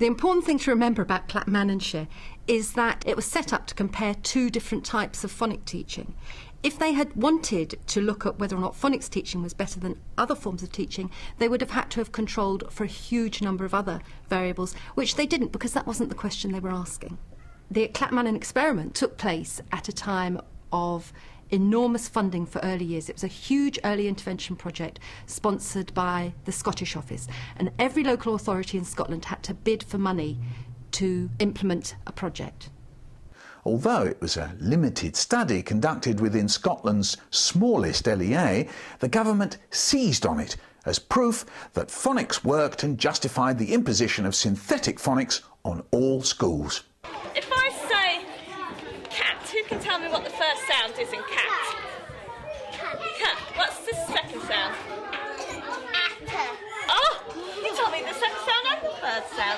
The important thing to remember about Clackmannanshire is that it was set up to compare two different types of phonics teaching. If they had wanted to look at whether or not phonics teaching was better than other forms of teaching, they would have had to have controlled for a huge number of other variables, which they didn't, because that wasn't the question they were asking. The Clackmannan experiment took place at a time of enormous funding for early years. It was a huge early intervention project sponsored by the Scottish Office, and every local authority in Scotland had to bid for money to implement a project. Although it was a limited study conducted within Scotland's smallest LEA, the government seized on it as proof that phonics worked and justified the imposition of synthetic phonics on all schools. If I say cat, who can tell me what the first sound is in cat? Cat. What's the second sound? Atta. Oh, you told me the second sound and the third sound.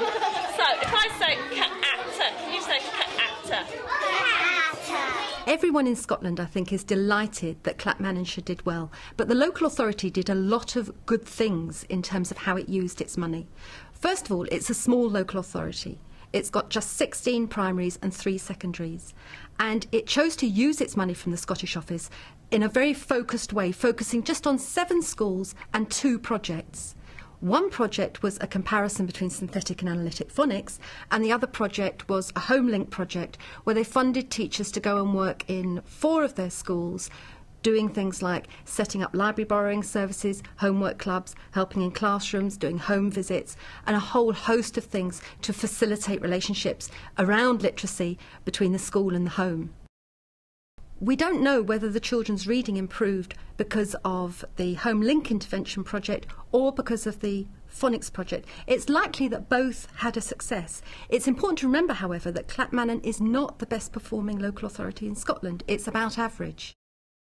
So if I say cat actor, can you say cat actor? Everyone in Scotland, I think, is delighted that Clackmannanshire did well, but the local authority did a lot of good things in terms of how it used its money. First of all, it's a small local authority. It's got just 16 primaries and 3 secondaries, and it chose to use its money from the Scottish Office in a very focused way, focusing just on 7 schools and 2 projects. One project was a comparison between synthetic and analytic phonics, and the other project was a HomeLink project where they funded teachers to go and work in 4 of their schools, doing things like setting up library borrowing services, homework clubs, helping in classrooms, doing home visits, and a whole host of things to facilitate relationships around literacy between the school and the home. We don't know whether the children's reading improved because of the HomeLink intervention project or because of the phonics project. It's likely that both had a success. It's important to remember, however, that Clackmannan is not the best performing local authority in Scotland. It's about average.